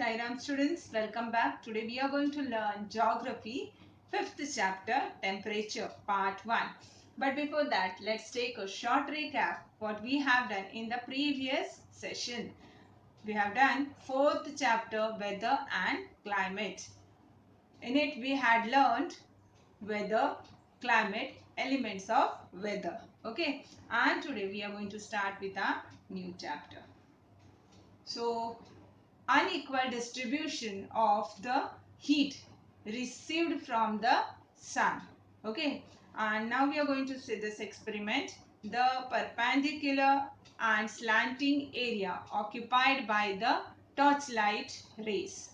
Sairam students, welcome back. Today we are going to learn Geography, 5th chapter, Temperature, Part 1. But before that, let's take a short recap what we have done in the previous session. We have done 4th chapter, Weather and Climate. In it we had learned weather, climate, elements of weather. Okay, and today we are going to start with a new chapter. So, unequal distribution of the heat received from the sun. Okay, and now we are going to see this experiment. The perpendicular and slanting area occupied by the torchlight rays.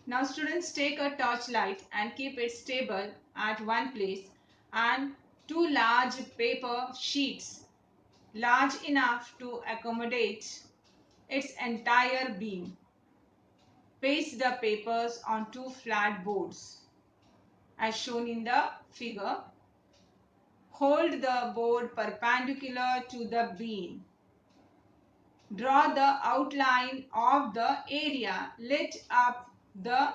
Now students, take a torchlight and keep it stable at one place, and two large paper sheets large enough to accommodate its entire beam. Paste the papers on two flat boards as shown in the figure. Hold the board perpendicular to the beam. Draw the outline of the area lit up the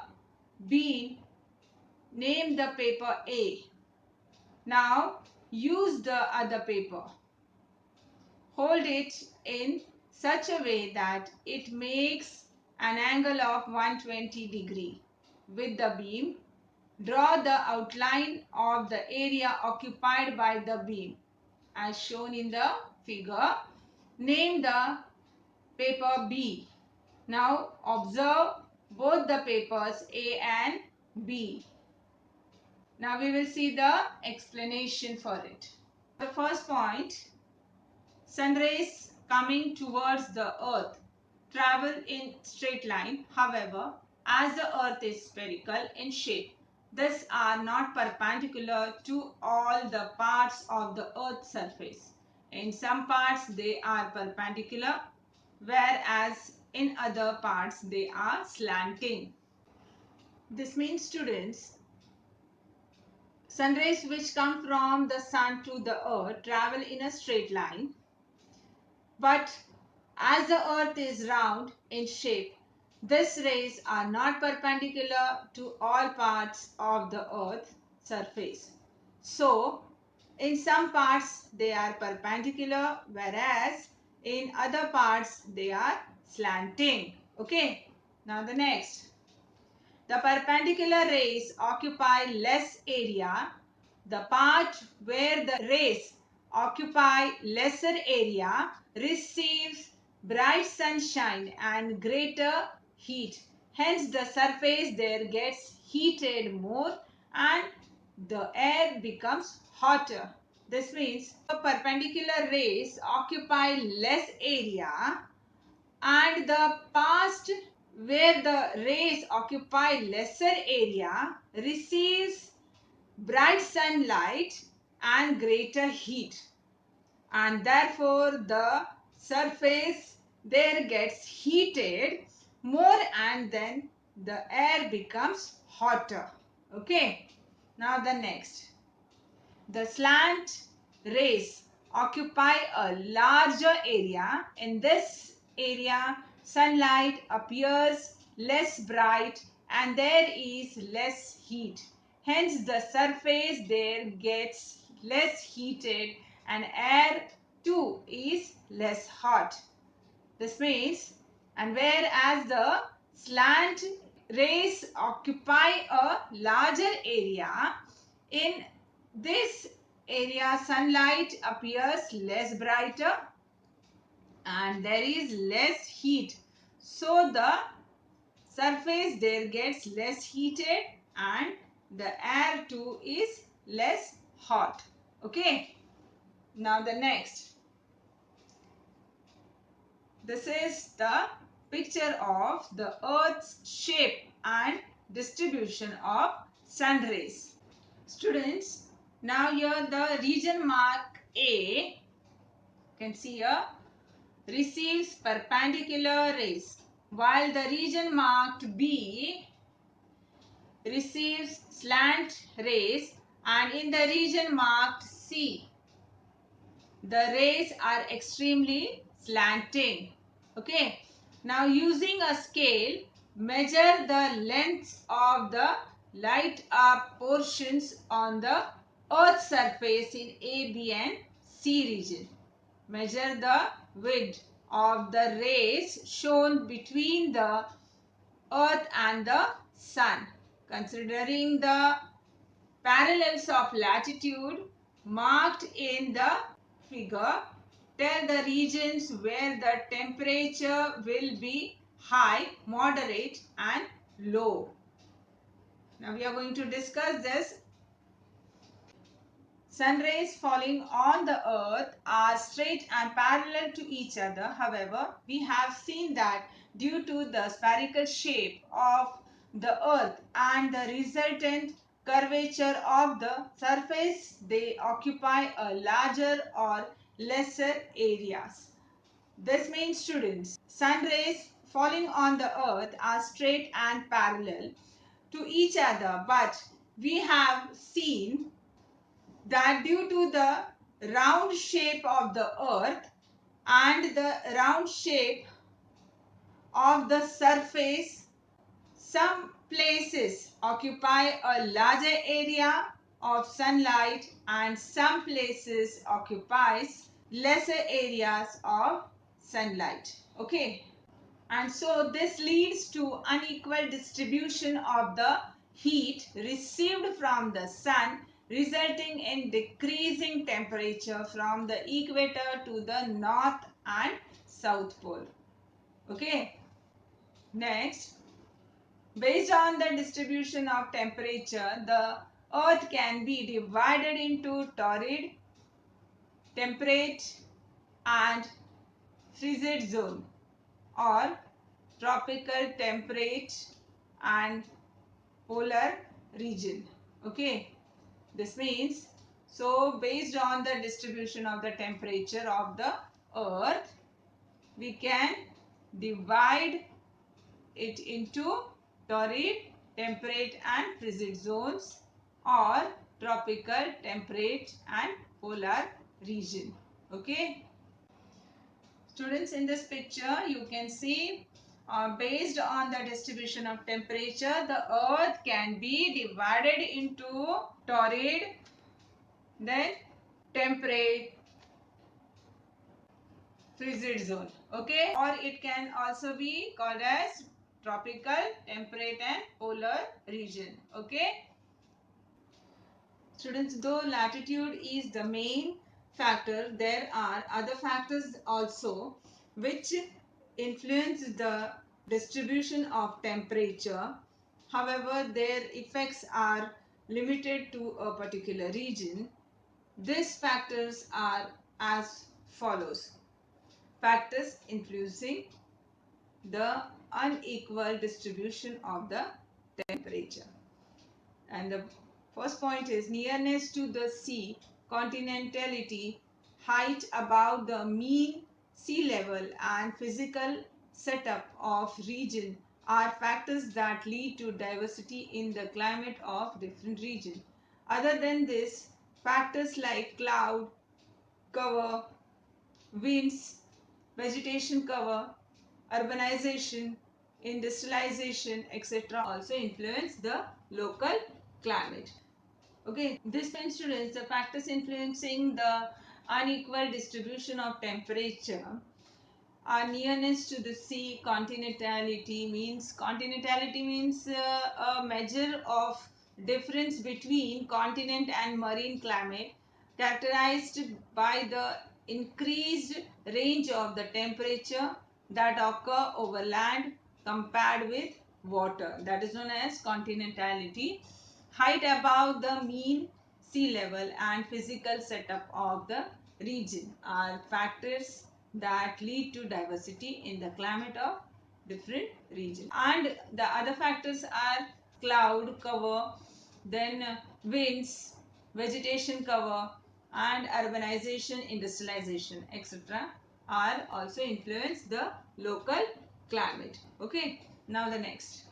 beam. Name the paper A. Now use the other paper. Hold it in such a way that it makes an angle of 120 degree with the beam. Draw the outline of the area occupied by the beam as shown in the figure. Name the paper B. Now observe both the papers A and B. Now we will see the explanation for it. The first point, sun rays coming towards the earth travel in straight line. However, as the earth is spherical in shape, these are not perpendicular to all the parts of the earth's surface. In some parts they are perpendicular, whereas in other parts they are slanting. This means students, sun rays which come from the sun to the earth travel in a straight line, but as the earth is round in shape, these rays are not perpendicular to all parts of the earth's surface. So, in some parts they are perpendicular, whereas in other parts they are slanting. Okay, now the next. The perpendicular rays occupy less area. The part where the rays occupy lesser area receives bright sunshine and greater heat. Hence the surface there gets heated more and the air becomes hotter. This means the perpendicular rays occupy less area, and the past where the rays occupy lesser area receives bright sunlight and greater heat, and therefore the surface there gets heated more and then the air becomes hotter. Okay, now the next. The slant rays occupy a larger area. In this area, sunlight appears less bright and there is less heat. Hence, the surface there gets less heated and air too is less hot. This means, and whereas the slant rays occupy a larger area, in this area sunlight appears less brighter and there is less heat. So the surface there gets less heated and the air too is less hot. Okay. Now the next. This is the picture of the earth's shape and distribution of sun rays. Students, now here the region mark A, you can see here, receives perpendicular rays, while the region marked B receives slant rays, and in the region marked C, the rays are extremely slanting. Okay. Now using a scale, Measure the lengths of the light up portions on the Earth's surface in A, B and C region. Measure the width of the rays shown between the Earth and the Sun. Considering the parallels of latitude marked in the figure, tell the regions where the temperature will be high, moderate and low. Now we are going to discuss this. Sun rays falling on the earth are straight and parallel to each other. However, we have seen that due to the spherical shape of the earth and the resultant curvature of the surface, they occupy a larger or lesser areas. This means, students, sun rays falling on the earth are straight and parallel to each other, but we have seen that due to the round shape of the earth and the round shape of the surface, some places occupy a larger area of sunlight and some places occupies lesser areas of sunlight. Okay. And so this leads to unequal distribution of the heat received from the sun, resulting in decreasing temperature from the equator to the north and south pole. Okay. Next, based on the distribution of temperature, the earth can be divided into torrid, temperate and frigid zone, or tropical, temperate and polar region. Okay, this means, so based on the distribution of the temperature of the earth, we can divide it into torrid, temperate and frigid zones, or tropical, temperate and polar region. Okay. Students, in this picture you can see, based on the distribution of temperature, the earth can be divided into torrid, then temperate, frigid zone. Okay, or it can also be called as tropical, temperate and polar region. Okay. Students, though latitude is the main factor, there are other factors also which influence the distribution of temperature. However, their effects are limited to a particular region. These factors are as follows. Factors influencing the unequal distribution of the temperature. And the first point is nearness to the sea, continentality, height above the mean sea level and physical setup of region are factors that lead to diversity in the climate of different regions. Other than this, factors like cloud cover, winds, vegetation cover, urbanization, industrialization, etc. also influence the local climate. Okay, this means, students, the factors influencing the unequal distribution of temperature are nearness to the sea, continentality means a measure of difference between continent and marine climate, characterized by the increased range of the temperature that occur over land compared with water. That is known as continentality. Height above the mean sea level and physical setup of the region are factors that lead to diversity in the climate of different regions. And the other factors are cloud cover, then winds, vegetation cover and urbanization, industrialization, etc. are also influence the local climate. Okay, now the next.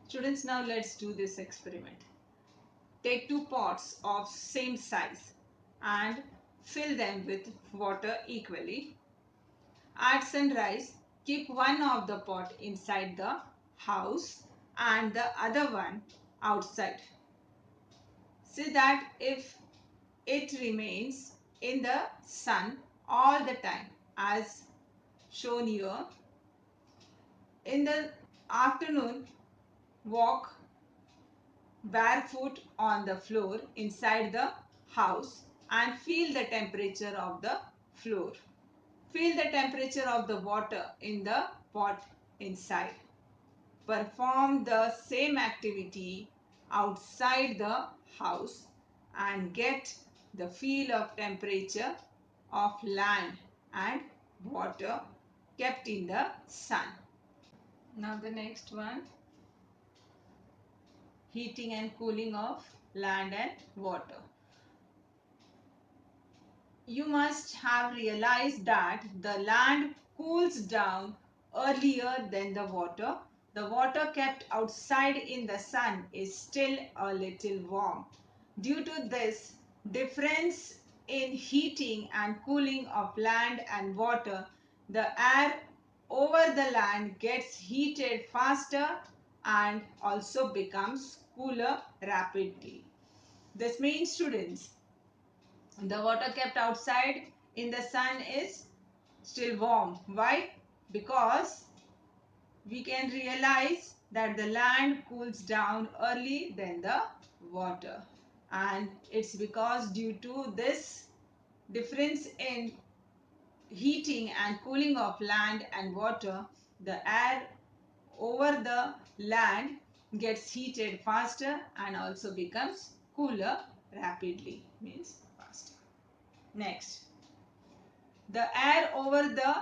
Students, now let's do this experiment. Take two pots of same size and fill them with water equally. At sunrise, keep one of the pot inside the house and the other one outside. See that if it remains in the sun all the time as shown here, in the afternoon walk barefoot on the floor inside the house and feel the temperature of the floor. Feel the temperature of the water in the pot inside. Perform the same activity outside the house and get the feel of temperature of land and water kept in the sun. Now the next one, heating and cooling of land and water. You must have realized that the land cools down earlier than the water. The water kept outside in the sun is still a little warm. Due to this difference in heating and cooling of land and water, the air over the land gets heated faster and also becomes cooler rapidly. This means, students, the water kept outside in the sun is still warm. Why? Because we can realize that the land cools down early than the water. And it's because due to this difference in heating and cooling of land and water, the air over the land gets heated faster and also becomes cooler rapidly, means faster. Next, the air over the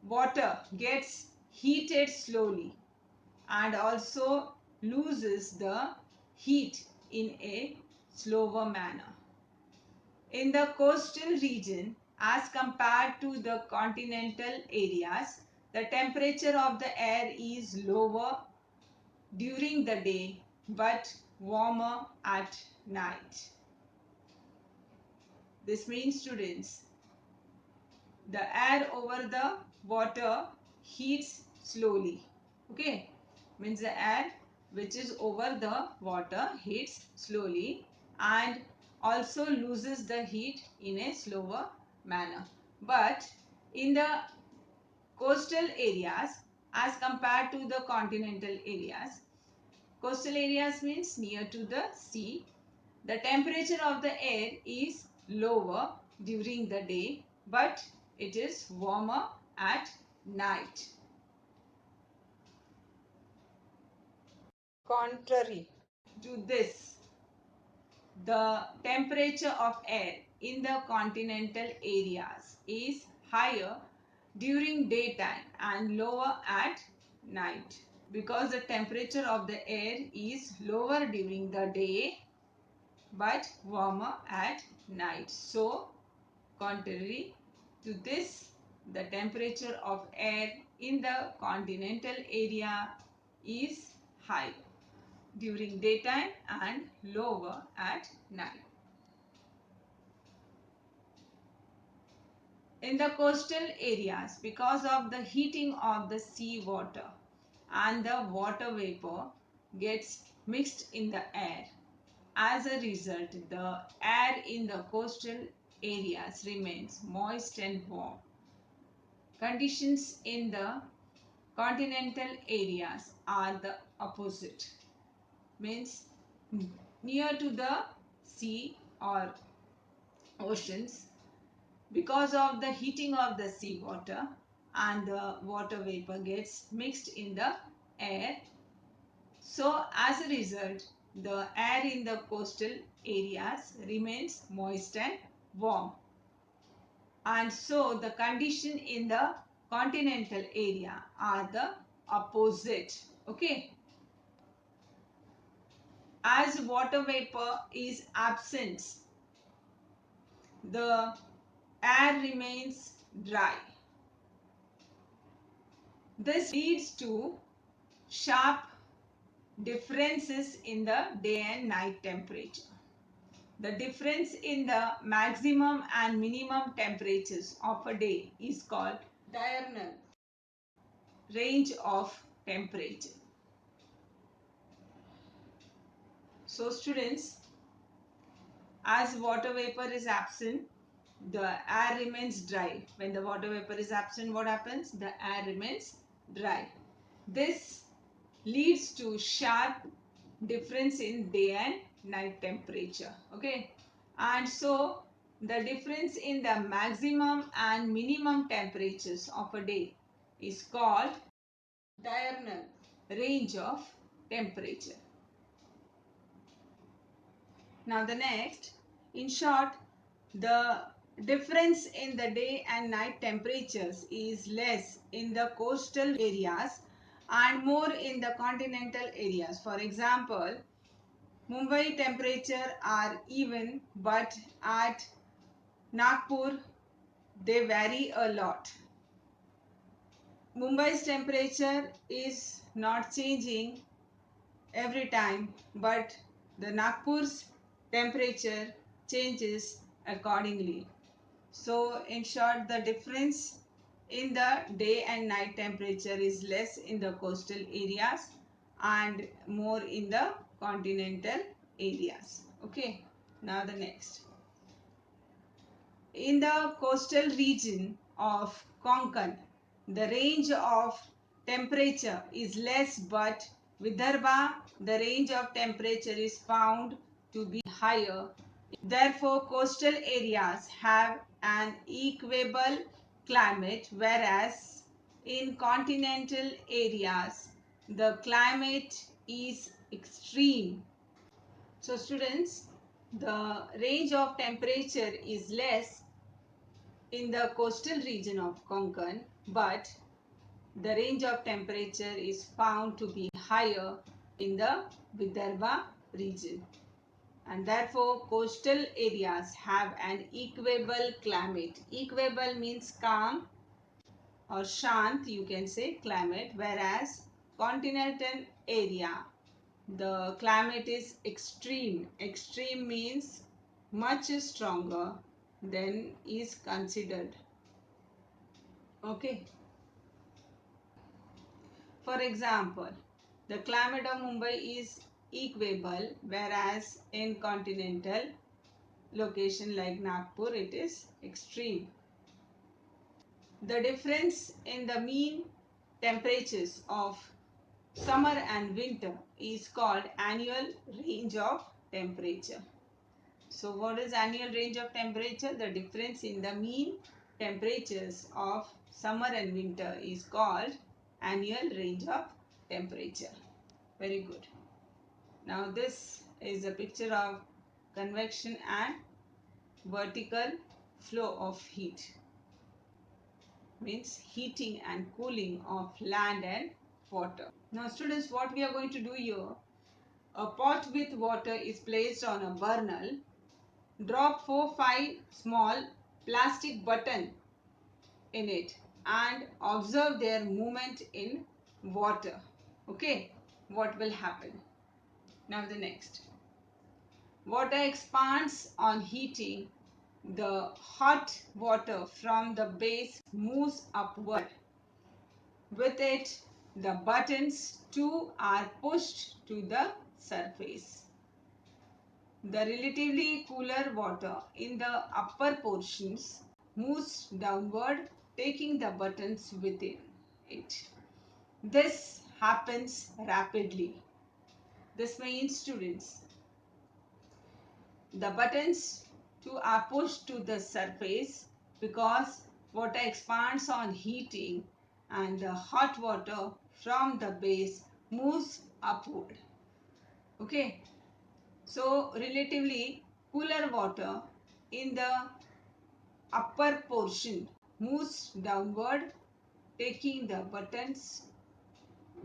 water gets heated slowly and also loses the heat in a slower manner. In the coastal region, as compared to the continental areas, the temperature of the air is lower during the day but warmer at night. This means, students, the air over the water heats slowly. Okay, means the air which is over the water heats slowly and also loses the heat in a slower manner. But in the coastal areas as compared to the continental areas, coastal areas means near to the sea, the temperature of the air is lower during the day but it is warmer at night. Contrary to this, the temperature of air in the continental areas is higher during daytime and lower at night, because the temperature of the air is lower during the day but warmer at night. So, contrary to this, the temperature of air in the continental area is high during daytime and lower at night. In the coastal areas, because of the heating of the sea water and the water vapor gets mixed in the air, as a result, the air in the coastal areas remains moist and warm. Conditions in the continental areas are the opposite. Means near to the sea or oceans, because of the heating of the sea water and the water vapor gets mixed in the air. So as a result, the air in the coastal areas remains moist and warm. And so the condition in the continental area are the opposite. Okay. As water vapor is absent, the air remains dry. This leads to sharp differences in the day and night temperature. The difference in the maximum and minimum temperatures of a day is called diurnal range of temperature. So students, as water vapor is absent, the air remains dry. When the water vapor is absent, what happens? The air remains dry. This leads to sharp difference in day and night temperature. Okay, and so the difference in the maximum and minimum temperatures of a day is called diurnal range of temperature. Now the next, in short, the difference in the day and night temperatures is less in the coastal areas and more in the continental areas. For example, Mumbai temperature are even, but at Nagpur they vary a lot. Mumbai's temperature is not changing every time, but the Nagpur's temperature changes accordingly. So in short, the difference in the day and night temperature is less in the coastal areas and more in the continental areas. Okay, now the next. In the coastal region of Konkan, the range of temperature is less, but Vidarbha, the range of temperature is found to be higher. Therefore, coastal areas have an equable climate, whereas in continental areas, the climate is extreme. So students, the range of temperature is less in the coastal region of Konkan, but the range of temperature is found to be higher in the Vidarbha region. And therefore, coastal areas have an equable climate. Equable means calm or shant, you can say, climate, whereas continental area, the climate is extreme. Extreme means much stronger than is considered. Okay. For example, the climate of Mumbai is equable, whereas in continental location like Nagpur, it is extreme. The difference in the mean temperatures of summer and winter is called annual range of temperature. So what is annual range of temperature? The difference in the mean temperatures of summer and winter is called annual range of temperature. Very good. Now this is a picture of convection and vertical flow of heat. Means heating and cooling of land and water. Now students, what we are going to do here, a pot with water is placed on a burnel. Drop 4-5 small plastic button in it and observe their movement in water. Okay, what will happen? Now the next. Water expands on heating. The hot water from the base moves upward. With it, the buttons too are pushed to the surface. The relatively cooler water in the upper portions moves downward, taking the buttons within it. This happens rapidly. This means, students, the buttons too are pushed to the surface because water expands on heating and the hot water from the base moves upward. Okay. So relatively cooler water in the upper portion moves downward, taking the buttons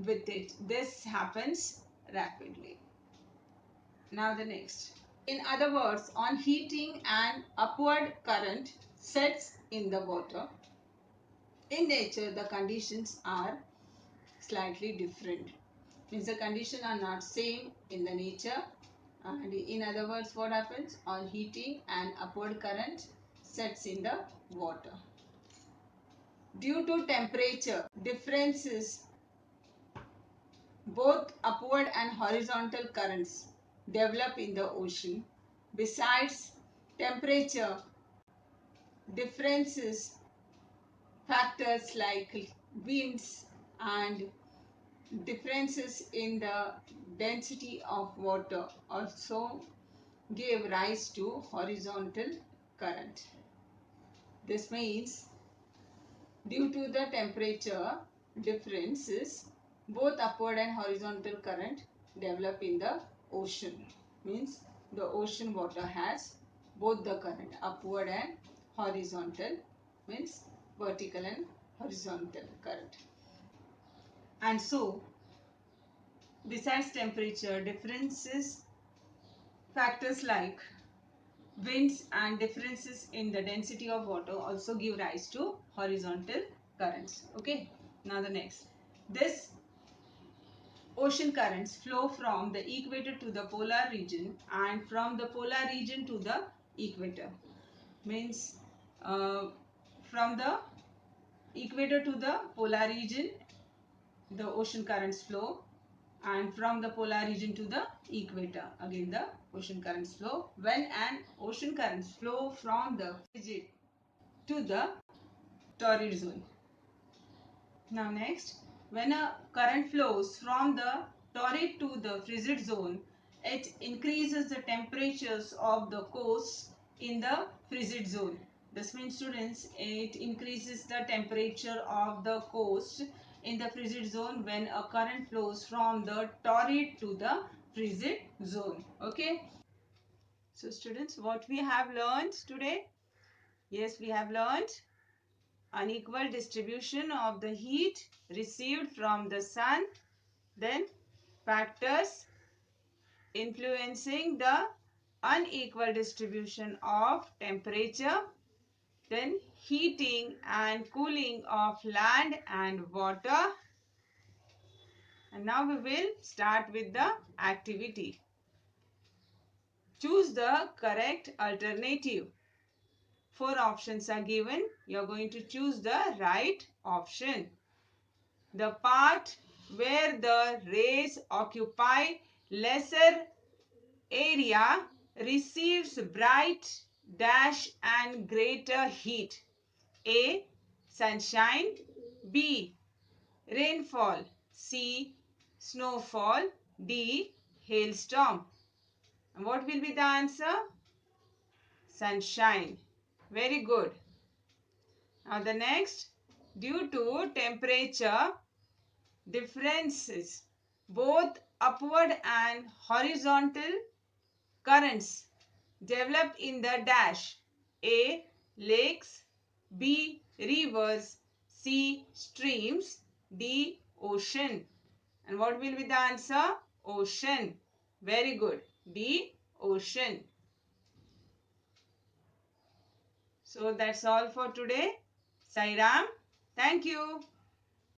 with it. This happens rapidly. Now the next. In other words, on heating, an upward current sets in the water. In nature, the conditions are slightly different. Means the conditions are not same in the nature. And in other words, what happens? On heating, an upward current sets in the water. Due to temperature differences, both upward and horizontal currents develop in the ocean. Besides temperature differences, factors like winds and differences in the density of water also gave rise to horizontal current. This means due to the temperature differences, both upward and horizontal current develop in the ocean. Means the ocean water has both the current, upward and horizontal, means vertical and horizontal current. And so, besides temperature differences, factors like winds and differences in the density of water also give rise to horizontal currents. Okay, now the next. This ocean currents flow from the equator to the polar region and from the polar region to the equator. Means from the equator to the polar region, the ocean currents flow, and from the polar region to the equator, again the ocean currents flow. When an ocean currents flow from the frigid to the torrid zone. Now next, when a current flows from the torrid to the frigid zone, it increases the temperatures of the coast in the frigid zone. This means, students, it increases the temperature of the coast in the frigid zone when a current flows from the torrid to the frigid zone. Okay. So students, what we have learned today? Yes, we have learned unequal distribution of the heat received from the sun, then factors influencing the unequal distribution of temperature, then heating and cooling of land and water. And now we will start with the activity. Choose the correct alternative. 4 options are given. You are going to choose the right option. The part where the rays occupy lesser area receives bright dash and greater heat. A. Sunshine. B. Rainfall. C. Snowfall. D. Hailstorm. And what will be the answer? Sunshine. Very good. Now the next, due to temperature differences, both upward and horizontal currents develop in the dash. A. Lakes. B. Rivers. C. Streams. D. Ocean. And what will be the answer? Ocean. Very good. D. Ocean. So that's all for today. Sairam. Thank you.